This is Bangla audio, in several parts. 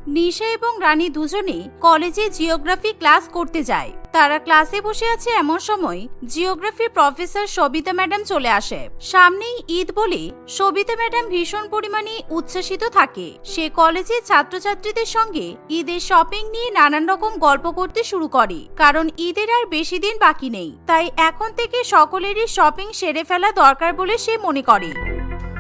নিশা এবং রানী দুজনেই কলেজে জিওগ্রাফি ক্লাস করতে যায়। তারা ক্লাসে বসে আছে এমন সময় জিওগ্রাফি প্রফেসর সবিতা ম্যাডাম চলে আসে। সামনেই ঈদ বলে সবিতা ম্যাডাম ভীষণ পরিমাণে উচ্ছ্বাসিত থাকে। সে কলেজের ছাত্রছাত্রীদের সঙ্গে ঈদের শপিং নিয়ে নানান রকম গল্প করতে শুরু করে, কারণ ঈদের আর বেশি দিন বাকি নেই। তাই এখন থেকে সকলেরই শপিং সেরে ফেলা দরকার বলে সে মনে করে।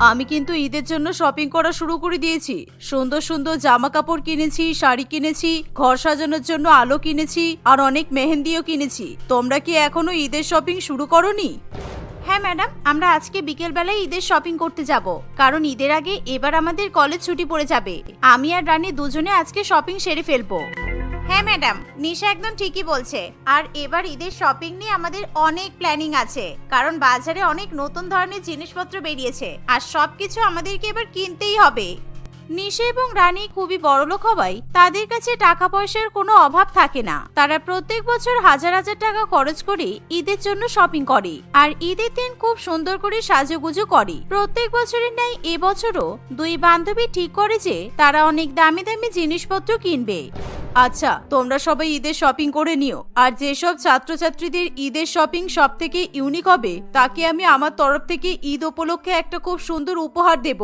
আমি কিন্তু ঈদের জন্য শপিং করা শুরু করে দিয়েছি। সুন্দর সুন্দর জামা কাপড় কিনেছি, শাড়ি কিনেছি, ঘর সাজানোর জন্য আলো কিনেছি, আর অনেক মেহেন্দিও কিনেছি। তোমরা কি এখনো ঈদের শপিং শুরু করোনি? হ্যাঁ ম্যাডাম, আমরা আজকে বিকেল বেলায় ঈদের শপিং করতে যাব, কারণ ঈদের আগে এবার আমাদের কলেজ ছুটি পড়ে যাবে। আমি আর রানী দুজনে আজকে শপিং সেরে ফেলবো। হ্যাঁ ম্যাডাম, নিশা একদম ঠিকই বলছে। আর এবার ঈদের শপিং নিয়ে আমাদের অনেক প্ল্যানিং আছে, কারণ বাজারে অনেক নতুন ধরনের জিনিসপত্র বেরিয়েছে, আর সবকিছু আমাদেরকে এবার কিনতেই হবে। নিশা এবং রানী খুবই বড়লোক হওয়ায় তাদের কাছে টাকা পয়সার কোনো অভাব থাকে না। তারা প্রত্যেক বছর হাজার হাজার টাকা খরচ করে ঈদের জন্য শপিং করে, আর ঈদের দিন খুব সুন্দর করে সাজুগুজু করে। প্রত্যেক বছরের ন্যায় এবছরও দুই বান্ধবী ঠিক করে যে তারা অনেক দামি দামি জিনিসপত্র কিনবে। আচ্ছা, তোমরা সবাই ঈদের শপিং করে নিও, আর যেসব ছাত্রছাত্রীদের ঈদের শপিং সব থেকে ইউনিক হবে তাকে আমি আমার তরফ থেকে ঈদ উপলক্ষে একটা খুব সুন্দর উপহার দেব।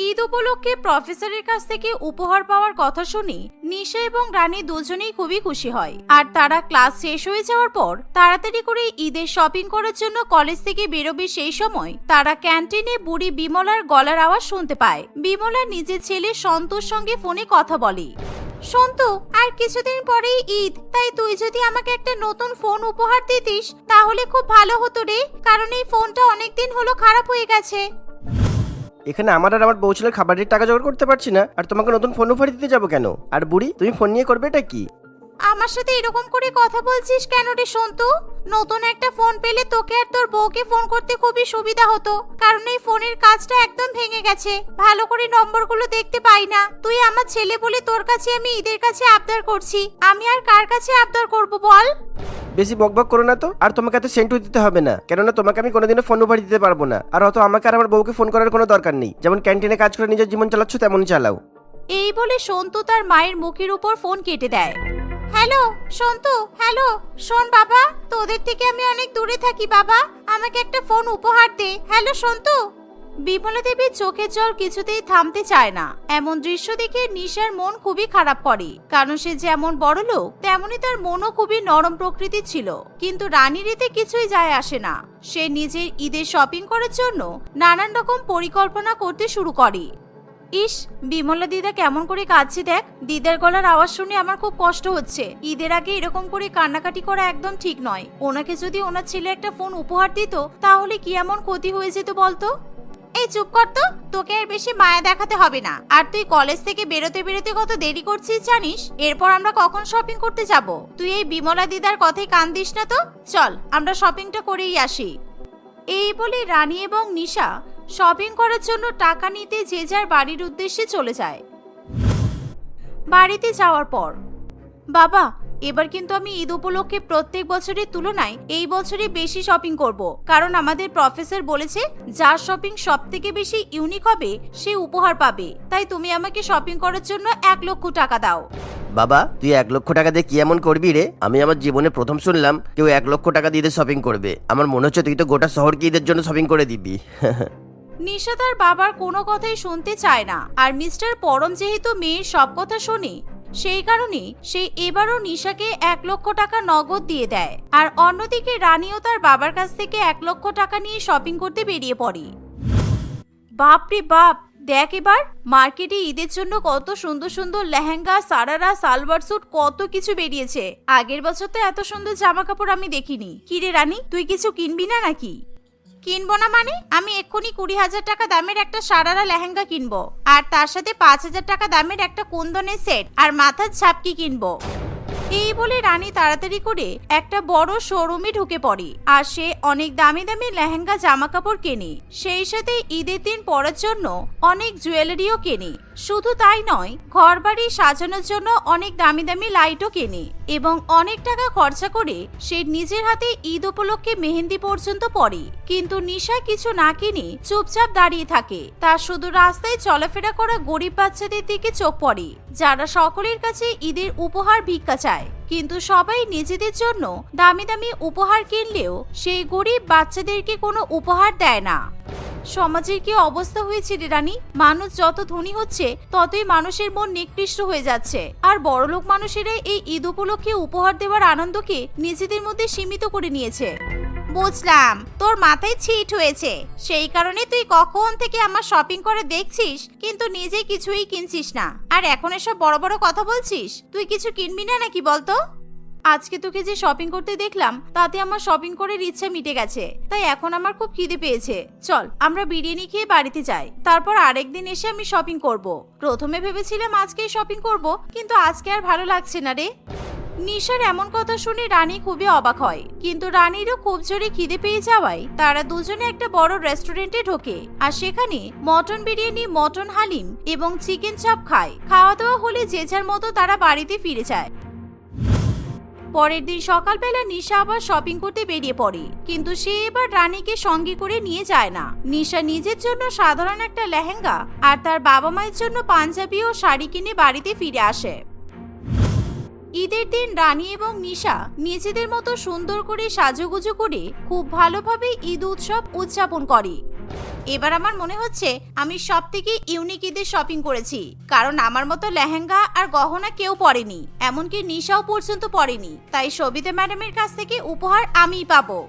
ঈদ উপলক্ষে প্রফেসরের কাছ থেকে উপহার পাওয়ার কথা শুনে নিশা এবং রানী দুজনেই খুবই খুশি হয়। আর তারা ক্লাস শেষ হয়ে যাওয়ার পর তাড়াতাড়ি করে ঈদের শপিং করার জন্য কলেজ থেকে বেরোবে। সেই সময় তারা ক্যান্টিনে বুড়ি বিমলার গলার আওয়াজ শুনতে পায়। বিমলা নিজের ছেলে সন্তোর সঙ্গে ফোনে কথা বলে। সন্তু, আর কিছুদিন পরেই ঈদ, তাই তুই যদি আমাকে একটা নতুন ফোন উপহার দিতিস তাহলে খুব ভালো হতো রে, কারণ এই ফোনটা অনেকদিন হলো খারাপ হয়ে গেছে। এখানে আমার আর আমার বউ ছেলের খাবারের টাকা জোগাড় করতে পারছি না, আর তোমাকে নতুন ফোন উপহার দিতে যাবো কেন? আর বুড়ি, তুমি ফোন নিয়ে করবে এটা কি? আমার সাথে এরকম করে কথা বলছিস কেন রে সন্তু? নতুন একটা ফোন পেলে তোকে আর তোর বউকে ফোন করতে খুবই সুবিধা হতো, কারণ এই ফোনের কাজটা একদম ভেঙে গেছে, ভালো করে নম্বরগুলো দেখতে পাই না। তুই আমার ছেলে বলে তোর কাছে আমি ঈদের কাছে আবদার করছি, আমি আর কার কাছে আবদার করব বল? বেশি বকবক করো না তো। আর তোমাকে এত সেন্টু দিতে হবে না, কেননা তোমাকে আমি কোনোদিনও ফোন উপহার দিতে পারবো না। আর অত আমাকে আর আমার বউকে ফোন করার কোনো দরকার নেই। যেমন ক্যান্টিনে কাজ করে নিজের জীবন চালাচ্ছ তেমনই চালাও। এই বলে সন্তু তার মায়ের মুখের উপর ফোন কেটে দেয়। হ্যালো সন্তু, হ্যালো, শোন বাবা, তোদের থেকে আমি অনেক দূরে থাকি বাবা, আমাকে একটা ফোন উপহার দে। হ্যালো সন্তু। বিমলা দেবীর চোখের জল কিছুতেই থামতে চায় না। এমন দৃশ্য দেখে নিশার মন খুবই খারাপ করে, কারণ সে যেমন বড় লোক তেমনই তার মনও খুবই নরম প্রকৃতির ছিল। কিন্তু রানীর এতে কিছুই যায় আসে না। সে নিজের ঈদের শপিং করার জন্য নানান রকম পরিকল্পনা করতে শুরু করে। ইস, বিমলা দিদা কেমন করে কাঁদছে দেখ। দিদার গলার আওয়াজ শুনে আমার খুব কষ্ট হচ্ছে। ঈদের আগে এরকম করে কান্নাকাটি করা একদম ঠিক নয়। ওনাকে যদি ওনার ছেলে একটা ফোন উপহার দিত তাহলে কি এমন ক্ষতি হয়ে যেত বলতো? এই চুপ কর তো, তোকে আর বেশি মায়া দেখাতে হবে না। আর তুই কলেজ থেকে বেরোতে বেরোতে কত দেরি করছিস জানিস? এরপর আমরা কখন শপিং করতে যাব? তুই এই বিমলা দিদার কথায় কান দিস না তো। চল, আমরা শপিংটা করেই আসি। এই বলে রানী এবং নিশা শপিং করার জন্য টাকা নিতে যে যার বাড়ির উদ্দেশ্যে চলে যায়। বাড়িতে যাওয়ার পর, বাবা, এবার কিন্তু আমি ঈদ উপলক্ষে প্রত্যেক বছরের তুলনায় এই বছরে বেশি শপিং করব, কারণ আমাদের প্রফেসর বলেছে যার শপিং সব থেকে বেশি ইউনিক হবে সে উপহার পাবে। তাই তুমি আমাকে শপিং করার জন্য 1 লক্ষ টাকা দাও। বাবা, তুই 1 লক্ষ টাকা দিয়ে কি এমন করবি রে? আমি আমার জীবনে প্রথম শুনলাম কেউ 1 লক্ষ টাকা দিয়ে শপিং করবে। আমার মনে হচ্ছে তুই তো গোটা শহরকে ঈদের জন্য শপিং করে দিবি। নিশা তার বাবার কোনো কথাই শুনতে চায় না, আর মিস্টার পরম যেহেতু মেয়ের সব কথা শোনে সেই কারণে সে এবারও নিশাকে 1 লক্ষ টাকা নগদ দিয়ে দেয়। আর অন্যদিকে রানীও তার বাবার কাছ থেকে 1 লক্ষ টাকা নিয়ে শপিং করতে বেরিয়ে পড়ে। বাপরে বাপ, দেখ এবার মার্কেটে ঈদের জন্য কত সুন্দর সুন্দর লেহেঙ্গা, সারারা, সালোয়ার স্যুট কত কিছু বেরিয়েছে। আগের বছর তো এত সুন্দর জামা কাপড় আমি দেখিনি। কিরে রানী, তুই কিছু কিনবি না নাকি? কিনবো না মানে? আমি এক্ষুনি 20,000 টাকা দামের একটা সারারা লেহেঙ্গা কিনবো, আর তার সাথে 5,000 টাকা দামের একটা কুন্দনের সেট আর মাথার ছাপকি কিনবো। এই বলে রানী তাড়াতাড়ি করে একটা বড় শোরুমে ঢুকে পড়ে, আর সে অনেক দামি দামি লেহেঙ্গা জামা কাপড় কেনে। সেই সাথে ঈদের দিন পরার জন্য অনেক জুয়েলারিও কেনে। শুধু তাই নয়, ঘরবাড়ি সাজানোর জন্য অনেক দামি দামি লাইটও কেনে এবং অনেক টাকা খরচা করে সে নিজের হাতে ঈদ উপলক্ষে মেহেন্দি পর্যন্ত পরে। কিন্তু নিশা কিছু না কিনে চুপচাপ দাঁড়িয়ে থাকে। তার শুধু রাস্তায় চলাফেরা করা গরিব বাচ্চাদের দিকে চোখ পড়ে, যারা সকলের কাছে ঈদের উপহার ভিক্ষা চায়। কিন্তু সবাই নিজেদের জন্য দামি দামি উপহার কিনলেও সেই গরিব বাচ্চাদেরকে কোনো উপহার দেয় না। সমাজের কি অবস্থা হয়েছে রে রানী? মানুষ যত ধনী হচ্ছে ততই মানুষের মন নিকৃষ্ট হয়ে যাচ্ছে, আর বড়লোক মানুষেরা এই ঈদ উপলক্ষে উপহার দেওয়ার আনন্দকে নিজেদের মধ্যে সীমিত করে নিয়েছে। বুঝলাম, তোর মাথায় ছিট হয়েছে, সেই কারণে তুই কখন থেকে আমার শপিং করে দেখছিস কিন্তু নিজে কিছুই কিনছিস না, আর এখন এসব বড় বড় কথা বলছিস। তুই কিছু কিনবি না নাকি বলতো? আজকে তোকে যে শপিং করতে দেখলাম তাতে আমার শপিং করার ইচ্ছা মিটে গেছে, তাই এখন আমার খুব খিদে পেয়েছে। চল আমরা বিরিয়ানি খেয়ে বাড়িতে যাই, তারপর আরেকদিন এসে আমি শপিং করব। প্রথমে ভেবেছিলাম আজকেই শপিং করব, কিন্তু আজকে আর ভালো লাগছে না রে। নিশার এমন কথা শুনে রানী খুবই অবাক হয়, কিন্তু রানীরও খুব জোরে খিদে পেয়ে যাওয়ায় তারা দুজনে একটা বড় রেস্টুরেন্টে ঢোকে, আর সেখানে মটন বিরিয়ানি, মটন হালিম এবং চিকেন চাপ খায়। খাওয়া দাওয়া হলে যে যার মতো তারা বাড়িতে ফিরে যায়। পরের দিন সকালবেলা নিশা আবার শপিং করতে বেরিয়ে পড়ে, কিন্তু সে এবার রানীকে সঙ্গে করে নিয়ে যায় না। নিশা নিজের জন্য সাধারণ একটা লেহেঙ্গা আর তার বাবা মায়ের জন্য পাঞ্জাবি ও শাড়ি কিনে বাড়িতে ফিরে আসে। ঈদের দিন রানী এবং নিশা নিজেদের মতো সুন্দর করে সাজুগুজু করে খুব ভালোভাবে ঈদ উৎসব উদযাপন করে। এবার আমার মনে হচ্ছে আমি সবথেকে ইউনিক ঈদের শপিং করেছি, কারণ আমার মতো লেহেঙ্গা আর গহনা কেউ পরেনি, এমনকি নিশাও পর্যন্ত পরেনি। তাই সবিতা ম্যাডামের কাছ থেকে উপহার আমিই পাবো।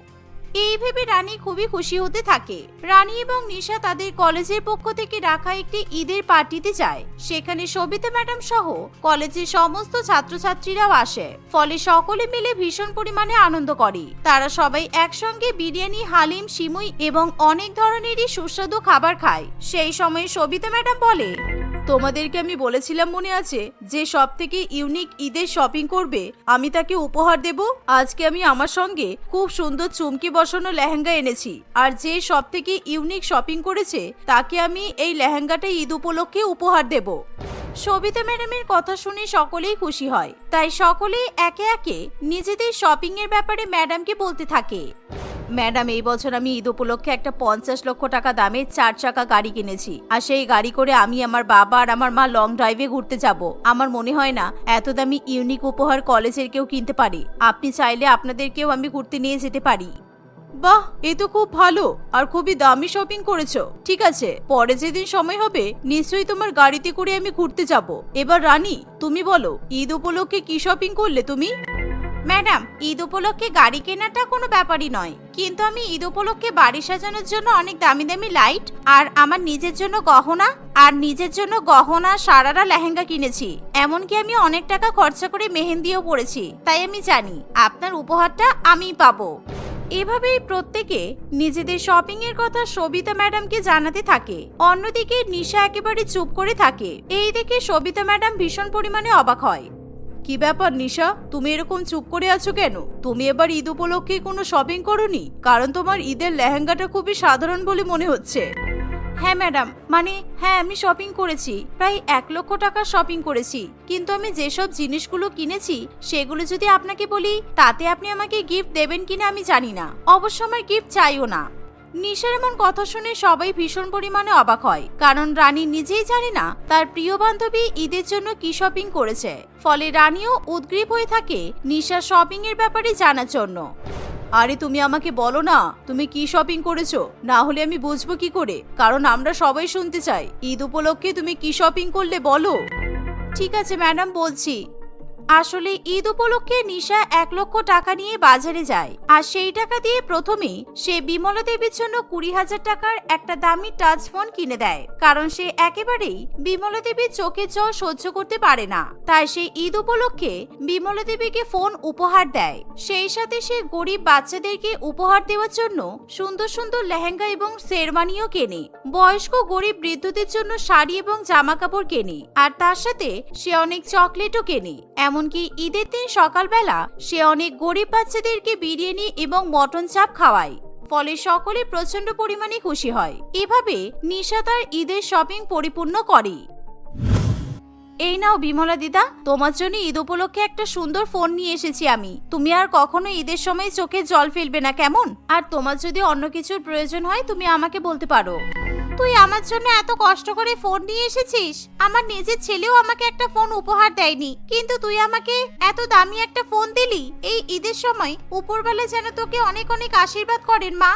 এই ভেবে রানী খুবই খুশি হতে থাকে। রানী এবং নিশা তাদের কলেজের পক্ষ থেকে রাখা একটি ঈদের পার্টিতে যায়। সেখানে সবিতা ম্যাডাম সহ কলেজের সমস্ত ছাত্রছাত্রীরাও আসে, ফলে সকলে মিলে ভীষণ পরিমাণে আনন্দ করে। তারা সবাই একসঙ্গে বিরিয়ানি, হালিম, সিমুই এবং অনেক ধরনেরই সুস্বাদু খাবার খায়। সেই সময় সবিতা ম্যাডাম বলে, তোমাদেরকে আমি বলেছিলাম মনে আছে, যে সব থেকে ইউনিক ঈদের শপিং করবে আমি তাকে উপহার দেব। আজকে আমি আমার সঙ্গে খুব সুন্দর চুমকি বসানো লেহেঙ্গা এনেছি, আর যে সব থেকে ইউনিক শপিং করেছে তাকে আমি এই লেহেঙ্গাটা ঈদ উপলক্ষে উপহার দেব। সবিতা ম্যাডামের কথা শুনে সকলেই খুশি হয়, তাই সকলেই একে একে নিজেদের শপিং এর ব্যাপারে ম্যাডামকে বলতে থাকে। ম্যাডাম, এই বছর আমি ঈদ উপলক্ষে একটা 50 লক্ষ টাকা দামের 4 চাকা গাড়ি কিনেছি, আর সেই গাড়ি করে আমি, আমার বাবা আর আমার মা লং ড্রাইভে ঘুরতে যাব। আমার মনে হয় না এত দামি ইউনিক উপহার কলেজের কেউ কিনতে পারে। আপনি চাইলে আপনাদেরকেও আমি ঘুরতে নিয়ে যেতে পারি। বাহ, এ তো খুব ভালো আর খুবই দামি শপিং করেছো। ঠিক আছে, পরে যেদিন সময় হবে নিশ্চয়ই তোমার গাড়িতে করে আমি ঘুরতে যাব। এবার রানী, তুমি বলো ঈদ উপলক্ষে কি শপিং করলে তুমি? ম্যাডাম, ঈদ উপলক্ষে গাড়ি কেনাটা কোনো ব্যাপারই নয়, কিন্তু আমি ঈদ উপলক্ষে বাড়ি সাজানোর জন্য অনেক দামি দামি লাইট আর আমার নিজের জন্য গহনা সারারা লেহেঙ্গা কিনেছি। এমনকি আমি অনেক টাকা খরচা করে মেহেন্দিও পরেছি। তাই আমি জানি আপনার উপহারটা আমিই পাবো। এভাবেই প্রত্যেকে নিজেদের শপিং এর কথা সবিতা ম্যাডামকে জানাতে থাকে। অন্যদিকে নিশা একেবারে চুপ করে থাকে। এই দেখে সবিতা ম্যাডাম ভীষণ পরিমাণে অবাক হয়। কি ব্যাপার নিশা, তুমি এরকম চুপ করে আছো কেন? তুমি এবার ঈদ উপলক্ষে কোনো শপিং করোনি? কারণ তোমার ঈদের লেহেঙ্গাটা খুবই সাধারণ বলে মনে হচ্ছে। হ্যাঁ ম্যাডাম, হ্যাঁ আমি শপিং করেছি, প্রায় 1 লক্ষ টাকার শপিং করেছি। কিন্তু আমি যেসব জিনিসগুলো কিনেছি সেগুলো যদি আপনাকে বলি তাতে আপনি আমাকে গিফট দেবেন কিনা আমি জানি না। অবশ্য আমার গিফট চাইও না। নিশার এমন কথা শুনে সবাই ভীষণ পরিমাণে অবাক হয়, কারণ রানী নিজেই জানে না তার প্রিয় বান্ধবী ঈদের জন্য কি শপিং করেছে। ফলে রানীও উদ্গ্রীব হয়ে থাকে নিশার শপিং এর ব্যাপারে জানার জন্য। আরে তুমি আমাকে বলো না তুমি কি শপিং করেছো, না হলে আমি বুঝবো কি করে, কারণ আমরা সবাই শুনতে চাই। ঈদ উপলক্ষে তুমি কি শপিং করলে বলো। ঠিক আছে ম্যাডাম, বলছি। আসলে ঈদ উপলক্ষে নিশা 1 লক্ষ টাকা নিয়ে বাজারে যায়, আর সেই টাকা দিয়ে প্রথমে সে বিমলা দেবীর জন্য 20,000 টাকার একটা দামি টাচ ফোন কিনে দেয়, কারণ সে একেবারেই বিমলা দেবীর চোখের জল সহ্য করতে পারে না। তাই সে ঈদ উপলক্ষে বিমলা দেবীকে ফোন উপহার দেয়। সেই সাথে সে গরিব বাচ্চাদেরকে উপহার দেওয়ার জন্য সুন্দর সুন্দর লেহেঙ্গা এবং শেরওয়ানিও কেনে। বয়স্ক গরিব বৃদ্ধদের জন্য শাড়ি এবং জামা কাপড় কেনে, আর তার সাথে সে অনেক চকলেটও কেনে। এমনকি ঈদের দিন সকালবেলা সে অনেক গরিব বাচ্চাদেরকে বিরিয়ানি এবং মটন চাপ খাওয়ায়। ফলে সকলে প্রচন্ড পরিমাণে খুশি হয়। এভাবে নিশা তার ঈদের শপিং পরিপূর্ণ করে। এই নাও বিমলা দিদা, তোমার জন্য ঈদ উপলক্ষে একটা সুন্দর ফোন নিয়ে এসেছি আমি। তুমি আর কখনো ঈদের সময় চোখে জল ফেলবে না, কেমন? আর তোমার যদি অন্য কিছুর প্রয়োজন হয় তুমি আমাকে বলতে পারো। তুই আমার জন্য এত কষ্ট করে ফোন নিয়ে এসেছিস, আমার নিজের ছেলেও আমাকে একটা ফোন উপহার দেয়নি, কিন্তু তুই আমাকে এত দামি একটা ফোন দিলি। এই ঈদের সময় উপরওয়ালা যেন তোকে অনেক অনেক আশীর্বাদ করেন মা।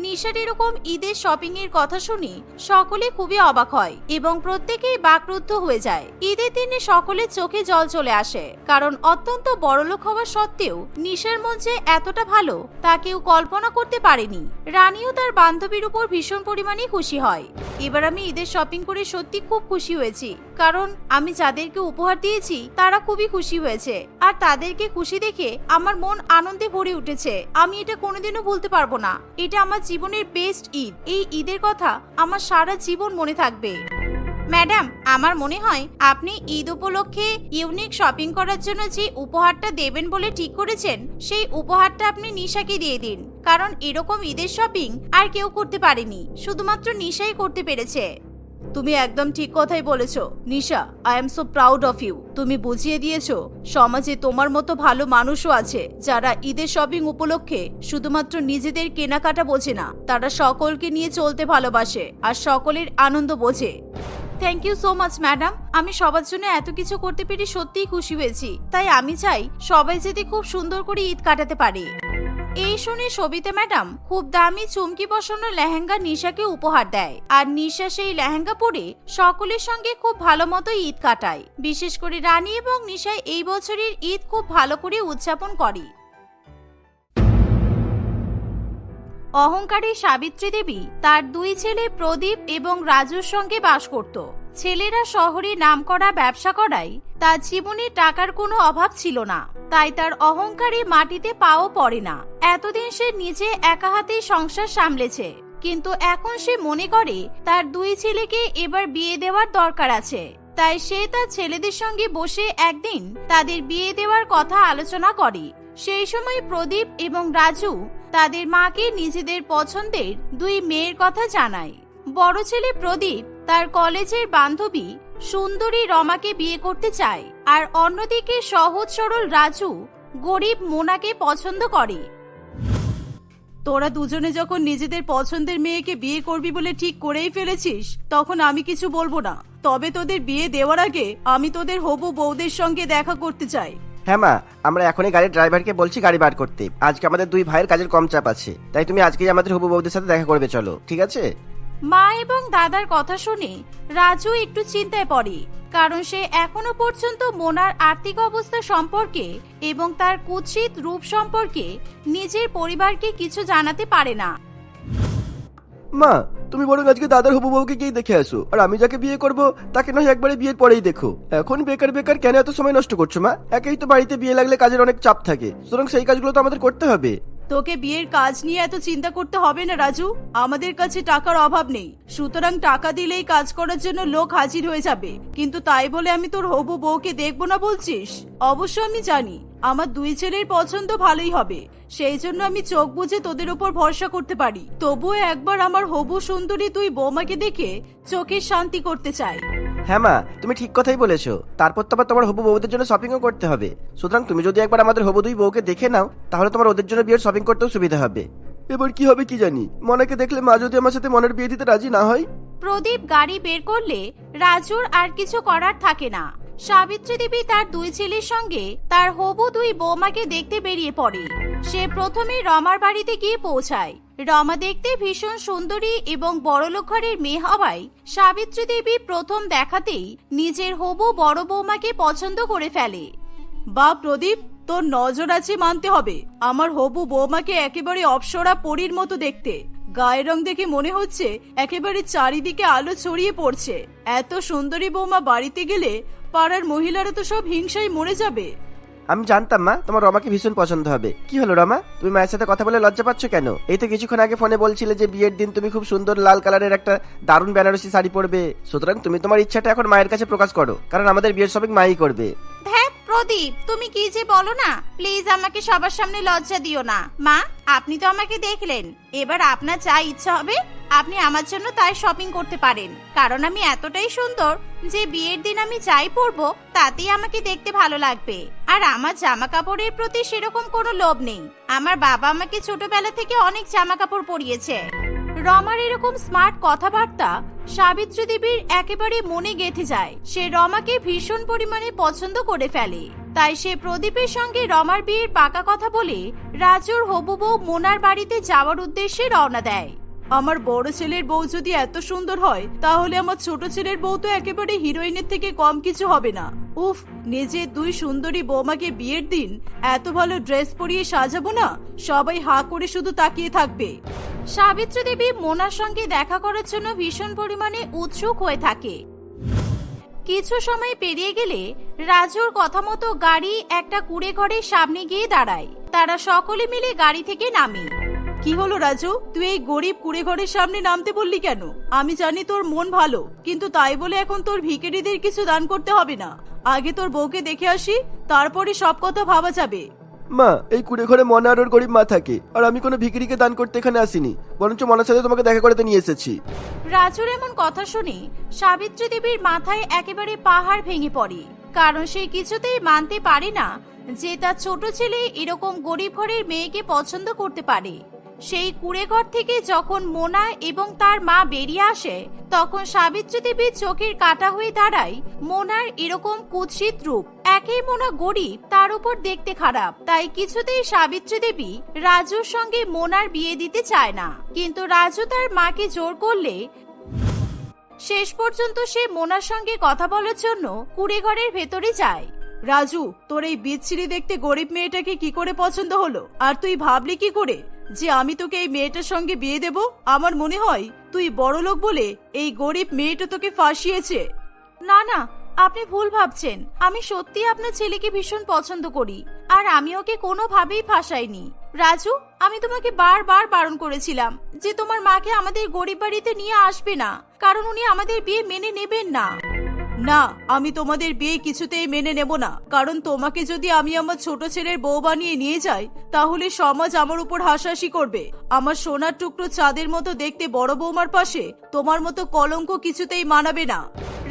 নিশার এরকম ঈদের শপিং এর কথা শুনি সকলে খুবই অবাক হয় এবং প্রত্যেকেই বাকরুদ্ধ হয়ে যায়। ঈদের দিনে সকলের চোখে জল চলে আসে, কারণ অত্যন্ত বড়লোক হওয়া সত্ত্বেও নিশার মন যে এতটা ভালো তা কেউ কল্পনা করতে পারেনি। রানীও তার বান্ধবীর উপর ভীষণ পরিমাণে খুশি হয়। এবার আমি ঈদের শপিং করে সত্যি খুব খুশি হয়েছি, কারণ আমি যাদেরকে উপহার দিয়েছি তারা খুবই খুশি হয়েছে, আর তাদেরকে খুশি দেখে আমার মন আনন্দে ভরে উঠেছে। আমি এটা কোনোদিনও ভুলতে পারবো না। এটা আমার জীবনের বেস্ট ঈদ। এই ঈদের কথা আমার সারা জীবন মনে থাকবে। ম্যাডাম, আমার মনে হয় আপনি ঈদ উপলক্ষে ইউনিক শপিং করার জন্য যে উপহারটা দেবেন বলে ঠিক করেছেন, সেই উপহারটা আপনি নিশাকে দিয়ে দিন, কারণ এরকম ঈদের শপিং আর কেউ করতে পারেনি, শুধুমাত্র নিশাই করতে পেরেছে। তুমি একদম ঠিক কথাই বলেছো Nisha, I am so proud of you. তুমি বুঝিয়ে দিয়েছো সমাজে তোমার মতো ভালো মানুষও আছে যারা ঈদের শপিং উপলক্ষে শুধুমাত্র নিজেদের কেনাকাটা বোঝে না, তারা সকলকে নিয়ে চলতে ভালোবাসে আর সকলের আনন্দ বোঝে। Thank you so much madam. আমি সবার জন্য এত কিছু করতে পেরে সত্যিই খুশি হয়েছি, তাই আমি চাই সবাই যাতে খুব সুন্দর করে ঈদ কাটাতে পারে। এই শুনে সবিতা ম্যাডাম খুব দামি চুমকি বসানো লেহেঙ্গা নিশাকে উপহার দেয়, আর নিশা সেই লেহেঙ্গা পরে সকলের সঙ্গে খুব ভালো মতো ঈদ কাটায়। বিশেষ করে রানী এবং নিশা এই বছরের ঈদ খুব ভালো করে উদযাপন করে। অহংকারী সাবিত্রী দেবী তার দুই ছেলে প্রদীপ এবং রাজুর সঙ্গে বাস করত। ছেলেরা শহরে নামকরা ব্যবসা করায় তার জীবনে টাকার কোনো অভাব ছিল না, তাই তার অহংকারে মাটিতে পাও পড়ে না। এতদিন সে নিজে একা হাতে সংসার সামলেছে, কিন্তু এখন সে মনে করে তার দুই ছেলেকে এবার বিয়ে দেওয়ার দরকার আছে। তাই সে তার ছেলেদের সঙ্গে বসে একদিন তাদের বিয়ে দেওয়ার কথা আলোচনা করে। সেই সময় প্রদীপ এবং রাজু তাদের মাকে নিজেদের পছন্দের দুই মেয়ের কথা জানায়। বড় ছেলে প্রদীপ তার কলেজের বান্ধবী সুন্দরী রমাকে বিয়ে করতে চায়, আর অন্যদিকে সহজ সরল রাজু গরিব মোনাকে পছন্দ করে। তোরা দুজনে যখন নিজেদের পছন্দের মেয়েকে বিয়ে করবি বলে ঠিক করেই ফেলেছিস, তখন আমি কিছু বলবো না। তবে তোদের বিয়ে দেওয়ার আগে আমি তোদের হবু বউদের সঙ্গে দেখা করতে চাই। হ্যাঁ মা, আমরা এখনই গাড়ির ড্রাইভারকে বলছি গাড়ি বার করতে। আজকে আমাদের দুই ভাইয়ের কাজের কম চাপ আছে, তাই তুমি আজকেই আমাদের হবু বউদের সাথে দেখা করবে, চলো। ঠিক আছে? মা এবং দাদার কথা শুনে রাজু একটু চিন্তায় পড়ে, কারণ সে এখনো পর্যন্ত মোনার আর্থিক অবস্থা সম্পর্কে এবং তার কুৎসিত রূপ সম্পর্কে নিজের পরিবারকে কিছু জানাতে পারে না। মা, তুমি বরং আজকে দাদার হবু বউকে গিয়ে দেখে আসো, আর আমি যাকে বিয়ে করব তাকে নয় একবারে বিয়ের পরেই দেখো। এখন বেকার বেকার কেন এত সময় নষ্ট করছো মা? একেই তো বাড়িতে বিয়ে লাগলে কাজের অনেক চাপ থাকে, সুতরাং সেই কাজগুলো তো আমাদের করতে হবে। তোকে বিয়ের কাজ নিয়ে এত চিন্তা করতে হবে না রাজু, আমাদের কাছে টাকার অভাব নেই, সুতরাং টাকা দিলেই কাজ করার জন্য লোক হাজির হয়ে যাবে। কিন্তু তাই বলে আমি তোর হবু বউকে দেখবো না বলছিস? অবশ্য আমি জানি আমার দুই ছেলের পছন্দ ভালোই হবে, সেই জন্য আমি চোখ বুজে তোদের উপর ভরসা করতে পারি। তবুও একবার আমার হবু সুন্দরী তুই বৌমাকে দেখে চোখের শান্তি করতে চাই। হ্যাঁ মা, তুমি ঠিক কথাই বলেছো। তারপর তো আবার তোমার হবু বউদের জন্য শপিংও করতে হবে, সুতরাং তুমি যদি একবার আমাদের হবু দুই বউকে দেখে নাও তাহলে তোমার ওদের জন্য বিয়ের শপিং করতেও সুবিধা হবে। এবার কি হবে কি জানি, মনেকে দেখলে মা যদি আমার সাথে মনের বিয়ে দিতে রাজি না হয়। প্রদীপ গাড়ি বের করলে রাজুর আর কিছু করার থাকে না। সাবিত্রী দেবী তার দুই ছেলের সঙ্গে তার হবু দুই বৌমাকে দেখতে বেরিয়ে পড়ে। সে প্রথমে রমার বাড়িতে গিয়ে পৌঁছায়। রমা দেখতে ভীষণ সুন্দরী এবং বড়লোক ঘরের মেয়ে হওয়ায় সাবিত্রী দেবী প্রথম দেখাতেই নিজের হবু বড় বৌমাকে পছন্দ করে ফেলে। বা প্রদীপ, তোর নজর আছে মানতে হবে। আমার হবু বৌমাকে একেবারে অপ্সরা পরীর মতো দেখতে। গায়ের রং দেখে মনে হচ্ছে একেবারে চারিদিকে আলো ছড়িয়ে পড়ছে। এত সুন্দরী বৌমা বাড়িতে গেলে পাড়ার মহিলারা তো সব হিংসায় মরে যাবে। আমি জানতাম মা তোমার রমাকে ভীষণ পছন্দ হবে। কি হলো রমা, তুমি মায়ের সাথে কথা বলে লজ্জা পাচ্ছ কেন? এই তো কিছুক্ষণ আগে ফোনে বলছিলে যে বিয়ের দিন তুমি খুব সুন্দর লাল কালারের একটা দারুণ বেনারসি শাড়ি পরবে। সুতরাং তুমি তোমার ইচ্ছাটা এখন মায়ের কাছে প্রকাশ করো, কারণ আমাদের বিয়ের শপিং মাই করবে। ধ্যাৎ প্রদীপ, তুমি কি যে বলো না, প্লিজ আমাকে সবার সামনে লজ্জা দিও না। মা, আপনি তো আমাকে দেখলেন, এবার আপনার যা ইচ্ছা হবে আপনি আমার জন্য তাই শপিং করতে পারেন, কারণ আমি এতটাই সুন্দর যে বিয়ের দিন আমি যাই পরবো তাতেই আমাকে দেখতে ভালো লাগবে। আর আমার জামা কাপড়ের প্রতি সেরকম কোনো লোভ নেই। আমার বাবা আমাকে ছোটবেলা থেকে অনেক জামা কাপড় পরিয়েছে। রমার এরকম স্মার্ট কথাবার্তা সাবিত্রী দেবীর একেবারে মনে গেঁথে যায়। সে রমাকে ভীষণ পরিমাণে পছন্দ করে ফেলে। তাই সে প্রদীপের সঙ্গে রমার বিয়ের পাকা কথা বলে রাজুর হবু বউ মোনার বাড়িতে যাওয়ার উদ্দেশ্যে রওনা দেয়। আমার বড় ছেলের বউ যদি এত সুন্দর হয়, তাহলে আমার ছোট ছেলের বউ তো একেবারে হিরোইনের থেকে কম কিছু হবে না। উফ, নিজের দুই সুন্দরী বৌমাকে বিয়ের দিন এত ভালো ড্রেস পরিয়ে সাজাবো না, সবাই হা করে শুধু তাকিয়ে থাকবে। সাবিত্রী দেবী মোনার সঙ্গে দেখা করার জন্য ভীষণ পরিমাণে উৎসুক হয়ে থাকে। কিছু সময় পেরিয়ে গেলে রাজুর কথা মতো গাড়ি একটা কুড়ে ঘরের সামনে গিয়ে দাঁড়ায়। তারা সকলে মিলে গাড়ি থেকে নামে। কি হলো রাজু, তুই এই গরিব কুড়ে ঘরের সামনে নামতে বললি কেন? আমি জানি তোর মন ভালো, কিন্তু তাই বলে এখন তোর ভিখারিদের কিছু দান করতে হবে না। আগে তোর বউকে দেখে আসি, তারপরে সব কথা ভাবা যাবে। মা, এই কুড়ে ঘরে মনে আর ওর গরিব মা থাকে, আর আমি কোনো ভিখারিকে দান করতে এখানে আসিনি, বরঞ্চ মনের সাথে তোমাকে দেখা করতে নিয়ে এসেছি। রাজুর এমন কথা শুনে সাবিত্রী দেবীর মাথায় একেবারে পাহাড় ভেঙে পড়ে, কারণ সে কিছুতেই মানতে পারে না যে তার ছোট ছেলে এরকম গরিব ঘরের মেয়েকে পছন্দ করতে পারে। সেই কুড়েঘর থেকে যখন মোনা এবং তার মা বেরিয়ে আসে, তখন সাবিত্রী দেবীর চোখের কাটা হয়ে দাঁড়ায় মোনার এরকম কুৎসিত রূপ। একেই মোনা গরিব, তার উপর দেখতে খারাপ, তাই কিছুতেই সাবিত্রী দেবী রাজুর সঙ্গে মোনার বিয়ে দিতে চায় না। কিন্তু রাজু তার মাকে জোর করলে শেষ পর্যন্ত সে মোনার সঙ্গে কথা বলার জন্য কুড়েঘরের ভেতরে যায়। রাজু, তোর এই বিচ্ছিরি দেখতে গরিব মেয়েটাকে কি করে পছন্দ হলো? আর তুই ভাবলি কি করে যে আমি তোকে এই মেয়েটার সঙ্গে বিয়ে দেব? আমার মনে হয় তুই বড়লোক বলে এই গরিব মেয়েটা তোকে ফাঁসিয়েছে। না না, আপনি ভুল ভাবছেন। আমি সত্যি আপনার ছেলেকে ভীষণ পছন্দ করি, আর আমি ওকে কোনোভাবেই ফাঁসাইনি। রাজু, আমি তোমাকে বারবার বারণ করেছিলাম যে তোমার মাকে আমাদের গরিব বাড়িতে নিয়ে আসবে না, কারণ উনি আমাদের বিয়ে মেনে নেবেন না। না, আমি তোমাদের বিয়ে কিছুতেই মেনে নেব না, কারণ তোমাকে যদি আমি আমার ছোট ছেলের বউ বানিয়ে নিয়ে যাই, তাহলে সমাজ আমার উপর হাসাহাসি করবে। আমার সোনার টুকরো চাঁদের মতো দেখতে বড় বৌমার পাশে তোমার মতো কলঙ্ক কিছুতেই মানাবে না।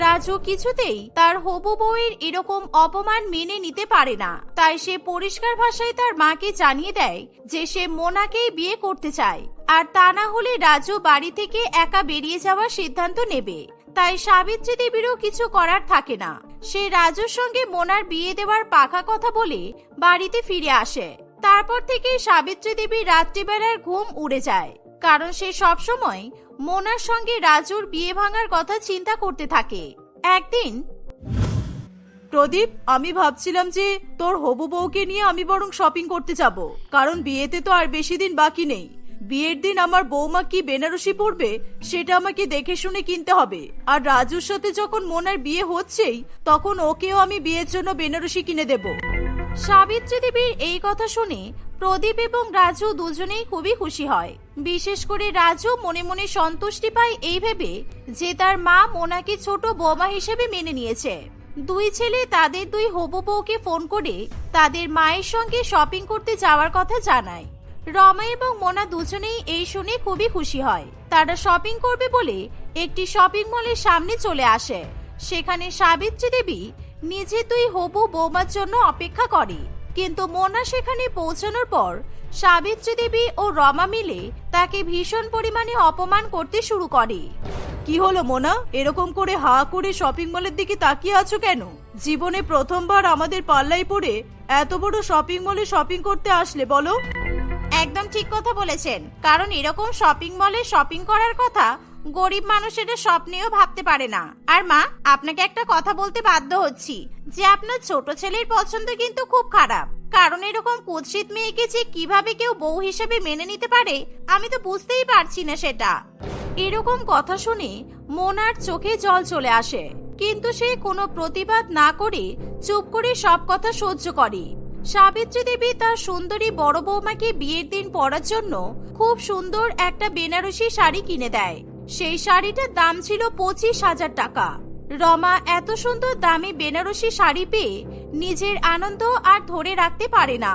রাজু কিছুতেই তার হবু বউয়ের এরকম অপমান মেনে নিতে পারে না, তাই সে পরিষ্কার ভাষায় তার মাকে জানিয়ে দেয় যে সে মোনাকেই বিয়ে করতে চায়, আর তা না হলে রাজু বাড়ি থেকে একা বেরিয়ে যাওয়ার সিদ্ধান্ত নেবে। তাই সাবিত্রী দেবীরও কিছু করার থাকে না। সে রাজুর সঙ্গে মোনার বিয়ে দেওয়ার পাকা কথা বলে বাড়িতে ফিরে আসে। তারপর থেকে সাবিত্রী দেবীর রাত্রিবেলার ঘুম উড়ে যায়, কারণ সে সবসময় মোনার সঙ্গে রাজুর বিয়ে ভাঙার কথা চিন্তা করতে থাকে। একদিন, প্রদীপ, আমি ভাবছিলাম যে তোর হবু বউকে নিয়ে আমি বরং শপিং করতে যাব, কারণ বিয়েতে তো আর বেশি দিন বাকি নেই। বিয়ের দিন আমার বৌমা কি বেনারসি পরবে সেটা আমাকে দেখে শুনে কিনতে হবে। আর রাজুর সাথে যখন মোনার বিয়ে হচ্ছেই, তখন ওকেও আমি বিয়ের জন্য বেনারসি কিনে দেব। সাবিত্রী দেবীর এই কথা শুনে প্রদীপ এবং রাজু দুজনেই খুবই খুশি হয়। বিশেষ করে রাজু মনে মনে সন্তুষ্টি পায় এই ভেবে যে তার মা মোনাকে ছোট বৌমা হিসেবে মেনে নিয়েছে। দুই ছেলে তাদের দুই হবু বউকে ফোন করে তাদের মায়ের সঙ্গে শপিং করতে যাওয়ার কথা জানায়। রমা এবং মোনা দুজনেই এই শুনে খুবই খুশি হয়। তারা শপিং করবে বলে একটি শপিং মলের সামনে চলে আসে। সেখানে সাবিত্রী দেবী নিজে দুই হবু বৌমার জন্য অপেক্ষা করে, কিন্তু মোনা সেখানে পৌঁছানোর পর সাবিত্রী দেবী ও রমা মিলে তাকে ভীষণ পরিমাণে অপমান করতে শুরু করে। কি হলো মোনা, এরকম করে হা করে শপিং মলের দিকে তাকিয়ে আছো কেন? জীবনে প্রথমবার আমাদের পাল্লায় পড়ে এত বড় শপিং মলে শপিং করতে আসলে বলো? একদম ঠিক কথা বলেছেন, কারণ এরকম শপিং মলে শপিং করার কথা গরিব মানুষেরা স্বপ্নেও ভাবতে পারে না। আর মা, আপনাকে একটা কথা বলতে বাধ্য হচ্ছি যে আপনার ছোট ছেলের পছন্দ কিন্তু খুব খারাপ, কারণ এরকম কুৎসিত মেয়েকে যে কিভাবে কেউ বউ হিসেবে মেনে নিতে পারে আমি তো বুঝতেই পারছি না সেটা। এরকম কথা শুনে মোনার চোখে জল চলে আসে, কিন্তু সে কোনো প্রতিবাদ না করে চুপ করে সব কথা সহ্য করে। সাবিত্রী দেবী তার সুন্দরী বড় বৌমাকে বিয়ের দিন পরার জন্য খুব সুন্দর একটা বেনারসি শাড়ি কিনে দেয়। সেই শাড়িটার দাম ছিল 25,000 টাকা। রমা এত সুন্দর দামি বেনারসি শাড়ি পেয়ে নিজের আনন্দ আর ধরে রাখতে পারে না।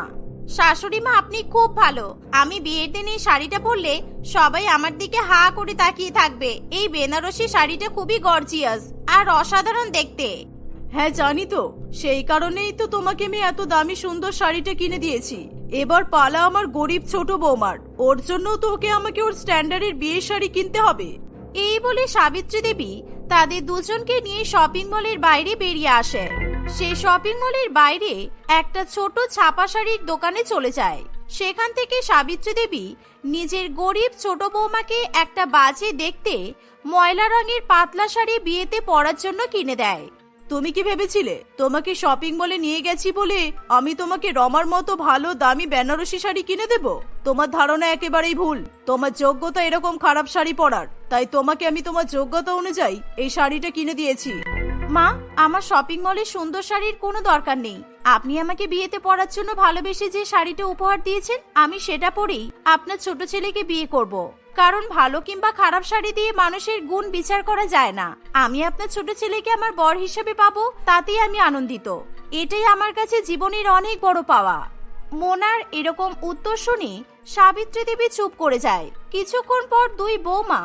শাশুড়ি মা, আপনি খুব ভালো। আমি বিয়ের দিন এই শাড়িটা পরলে সবাই আমার দিকে হা করে তাকিয়ে থাকবে। এই বেনারসি শাড়িটা খুবই গর্জিয়াস আর অসাধারণ দেখতে। হ্যাঁ জানি তো, সেই কারণেই তো তোমাকে আমি এত দামি সুন্দর শাড়িটা কিনে দিয়েছি। এবার পালা আমার গরিব ছোট বৌমার, ওর জন্য তোকে আমাকে ওর স্ট্যান্ডার্ডের বিয়ের শাড়ি কিনতে হবে। এই বলে সাবিত্রী দেবী তাদের দুজনকে নিয়ে শপিং মলের বাইরে বেরিয়ে আসে। সেই শপিং মলের বাইরে একটা ছোট ছাপা শাড়ির দোকানে চলে যায়। সেখান থেকে সাবিত্রী দেবী নিজের গরিব ছোট বৌমাকে একটা বাজে দেখতে ময়লা রঙের পাতলা শাড়ি বিয়েতে পরার জন্য কিনে দেয়। তুমি কি ভেবেছিলে তোমাকে শপিং মলে নিয়ে গেছি বলে আমি তোমাকে রমার মতো ভালো দামি বেনারসি শাড়ি কিনে দেব? তোমার ধারণা একেবারেই ভুল। তোমার যোগ্যতা এরকম খারাপ শাড়ি পরার, তাই তোমাকে আমি তোমার যোগ্যতা অনুযায়ী এই শাড়িটা কিনে দিয়েছি। মা, আমার শপিং মলে সুন্দর শাড়ির কোনো দরকার নেই। আপনি আমাকে বিয়েতে পরার জন্য ভালোবেসে যে শাড়িটা উপহার দিয়েছেন, আমি সেটা পরেই আপনার ছোট ছেলেকে বিয়ে করব। কারণ ভালো কিংবা খারাপ শাড়ি দিয়ে মানুষের গুণ বিচার করা যায় না। আমি আপনার ছোট ছেলেকে আমার বর হিসেবে পাবো, তাতেই আমি আনন্দিত। এটাই আমার কাছে জীবনের অনেক বড় পাওয়া। মোনার এরকম উত্তর শুনে সাবিত্রী দেবী চুপ করে যায়। কিছুক্ষণ পর দুই বৌমা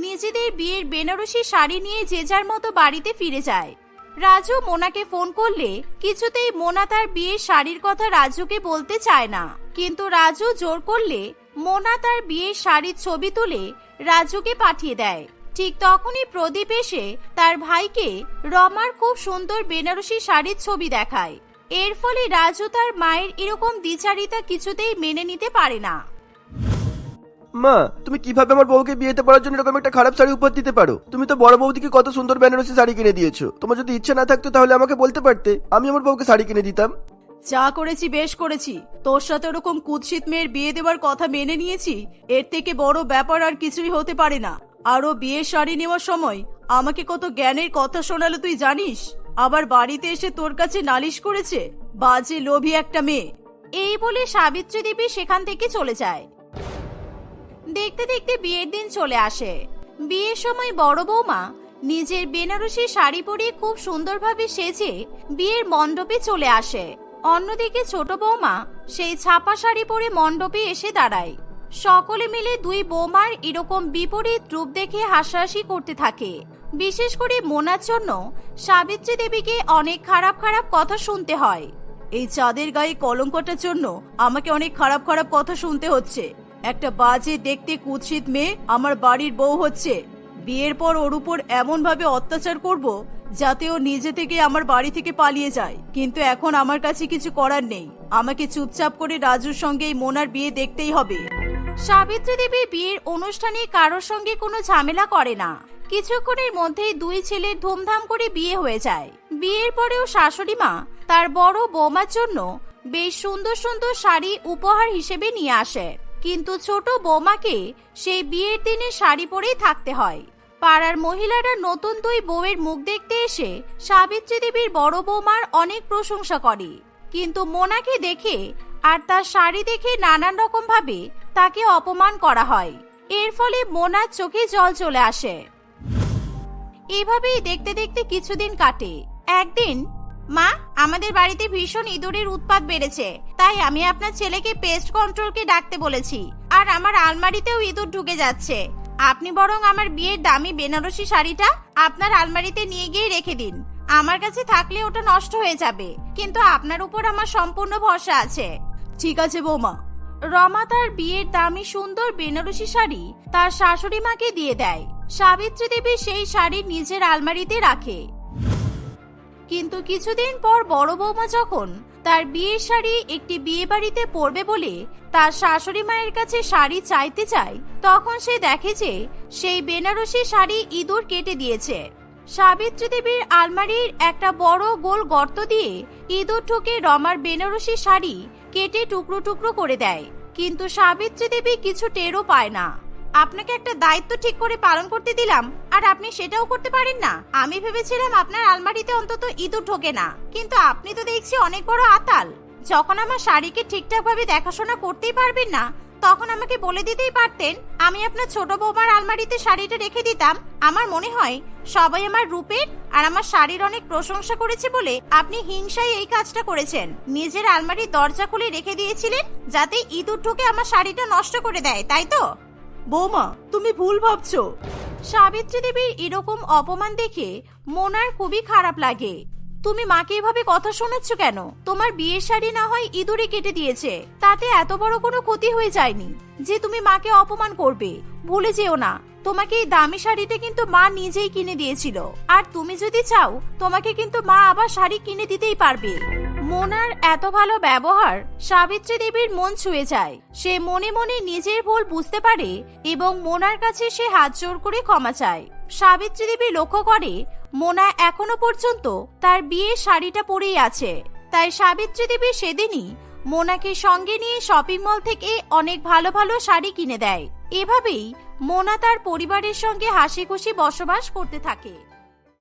নিজেদের বিয়ের বেনারসি শাড়ি নিয়ে যে যার মতো বাড়িতে ফিরে যায়। রাজু মোনাকে ফোন করলে কিছুতেই মোনা তার বিয়ের শাড়ির কথা রাজুকে বলতে চায় না, কিন্তু রাজু জোর করলে মোনা তার বিয়ের শাড়ির ছবি তুলে রাজুকে পাঠিয়ে দেয়। ঠিক তখনই প্রদীপ এসে তার ভাইকে রমার খুব সুন্দর বেনারসি শাড়ির ছবি দেখায়। এর ফলে রাজু তার মায়ের এরকম দ্বিচারিতা কিছুতেই মেনে নিতে পারে না। মা, তুমি কিভাবে আমার বউকে বিয়েতে পড়ার জন্য এরকম একটা খারাপ শাড়ি উপহার দিতে পারো? তুমি তো বড় বৌদিকে কত সুন্দর বেনারসি শাড়ি কিনে দিয়েছো। তোমার যদি ইচ্ছা না থাকতো তাহলে আমাকে বলতে পারতে, আমি আমার বউকে শাড়ি কিনে দিতাম। যা করেছি বেশ করেছি। তোর সাথে ওরকম কুৎসিত মেয়ের বিয়ে দেওয়ার কথা মেনে নিয়েছি। এর থেকে বড় ব্যাপার আর কিছুই হতে পারে না। আরো বিয়ের শাড়ি নেওয়ার সময় আমাকে কত জ্ঞানের কথা শোনালো তুই জানিস? আবার বাড়িতে এসে তোর কাছে নালিশ করেছে। বাজে লোভী একটা মেয়ে। এই বলে সাবিত্রী দেবী সেখান থেকে চলে যায়। দেখতে দেখতে বিয়ের দিন চলে আসে। বিয়ের সময় বড় বৌমা নিজের বেনারসি শাড়ি পরে খুব সুন্দরভাবে সেজে বিয়ের মণ্ডপে চলে আসে। অন্যদিকে ছোট বৌমা সেই ছাপা শাড়ি পরে মণ্ডপে এসে দাঁড়ায়। সকলে মিলে দুই বৌমার এরকম বিপরীত রূপ দেখে হাসাহাসি করতে থাকে। বিশেষ করে মোনার জন্য সাবিত্রী দেবীকে অনেক খারাপ খারাপ কথা শুনতে হয়। এই চাঁদের গায়ে কলঙ্কটার জন্য আমাকে অনেক খারাপ খারাপ কথা শুনতে হচ্ছে। একটা বাজে দেখতে কুৎসিত মেয়ে আমার বাড়ির বউ হচ্ছে। বিয়ের পর ওর উপর এমন ভাবে অত্যাচার করব যাতে ও নিজে থেকে আমার বাড়ি থেকে পালিয়ে যায়। কিন্তু এখন আমার কাছে কিছু করার নেই। আমাকে চুপচাপ করে রাজুর সঙ্গে এই মোনার বিয়ে দেখতেই হবে। সাবিত্রী দেবী বিয়ের অনুষ্ঠানে কারোর সঙ্গে কোনো ঝামেলা করে না। কিছুক্ষণের মধ্যেই দুই ছেলের ধুমধাম করে বিয়ে হয়ে যায়। বিয়ের পরেও শাশুড়ি মা তার বড় বৌমার জন্য বেশ সুন্দর সুন্দর শাড়ি উপহার হিসেবে নিয়ে আসে। কিন্তু ছোট বৌমাকে সেই বিয়ের দিনে শাড়ি পরেই থাকতে হয়। পাড়ার মহিলারা নতুন দুই বউয়ের মুখ দেখতে এসে সাবিত্রী দেবীর বড় বৌমার অনেক প্রশংসা করে, কিন্তু মোনাকে দেখে আর তার শাড়ি দেখে নানান রকম ভাবে তাকে অপমান করা হয়। এর ফলে মোনার চোখে জল চলে আসে। এভাবেই দেখতে দেখতে কিছুদিন কাটে। একদিন, মা, আমাদের বাড়িতে ভীষণ ইঁদুরের উৎপাত বেড়েছে, তাই আমি আপনার ছেলেকে পেস্ট কন্ট্রোলকে ডাকতে বলেছি। আর আমার আলমারিতেও ইঁদুর ঢুকে যাচ্ছে। আপনি বরং আমার বিয়ের দামি বেনারসি শাড়িটা আপনার আলমারিতে নিয়ে গিয়ে রেখে দিন। আমার কাছে থাকলে ওটা নষ্ট হয়ে যাবে, কিন্তু আপনার উপর আমার সম্পূর্ণ ভরসা আছে। ঠিক আছে বৌমা। রমা তার বিয়ের দামি সুন্দর বেনারসি শাড়ি তার শাশুড়ি মাকে দিয়ে দেয়। সাবিত্রী দেবী সেই শাড়ি নিজের আলমারিতে রাখে। কিন্তু কিছুদিন পর বড় বৌমা যখন তার বিয়ের শাড়ি একটি বিয়ে বাড়িতে পরবে বলে তার শাশুড়ি মায়ের কাছে শাড়ি চাইতে চায়, তখন সে দেখে যে সেই বেনারসি শাড়ি ইঁদুর কেটে দিয়েছে। সাবিত্রী দেবীর আলমারির একটা বড় গোল গর্ত দিয়ে ইঁদুর ঢুকে রমার বেনারসি শাড়ি কেটে টুকরো টুকরো করে দেয়। কিন্তু সাবিত্রী দেবী কিছু টেরও পায় না। আপনাকে একটা দায়িত্ব ঠিক করে পালন করতে দিলাম, আর আপনি সেটাও করতে পারেন না। আমি ভেবেছিলাম আপনার আলমারিতে অন্তত ইঁদুর ঢোকে না, কিন্তু আপনি তো দেখছি অনেক বড় আতাল। যখন আমার শাড়িকে ঠিকঠাক ভাবে দেখাশোনা করতেই পারবেন না, তখন আমাকে বলে দিতেই পারতেন, আমি আপনার ছোট বৌমার আলমারিতে শাড়িটা রেখে দিতাম। আমার মনে হয় সবাই আমার রূপের আর আমার শাড়ির অনেক প্রশংসা করেছে বলে আপনি হিংসায় এই কাজটা করেছেন। নিজের আলমারির দরজা খুলে রেখে দিয়েছিলেন যাতে ইঁদুর ঢুকে আমার শাড়িটা নষ্ট করে দেয়, তাই তো? বৌমা, তুমি ভুল ভাবছো। সাবিত্রী দেবীর এরকম অপমান দেখে মোনার খুবই খারাপ লাগে। তুমি মাকে এভাবে কথা শোনাচ্ছ কেন? তোমার বিয়ের শাড়ি না হয় ইঁদুরে কেটে দিয়েছে, তাতে এত বড় কোনো ক্ষতি হয়ে যায়নি যে তুমি মাকে অপমান করবে। ভুলে যেও না, তোমাকে এই দামি শাড়িটা কিন্তু মা নিজেই কিনে দিয়েছিল, আর তুমি যদি চাও তোমাকে কিন্তু মা আবার শাড়ি কিনে দিতেই পারবে। মোনার এত ভালো ব্যবহার সাবিত্রী দেবীর মন ছুঁয়ে যায়। সে মনে মনে নিজের ভুল বুঝতে পারে এবং মোনার কাছে সে হাত জোড় করে ক্ষমা চায়। সাবিত্রী দেবী লক্ষ্য করে মোনা এখনো পর্যন্ত তার বিয়ের শাড়িটা পরেই আছে, তাই সাবিত্রী দেবী সেদিনই মোনাকে সঙ্গে নিয়ে শপিং মল থেকে অনেক ভালো ভালো শাড়ি কিনে দেয়। এভাবেই মোনা তার পরিবারের সঙ্গে হাসি খুশি বসবাস করতে থাকে।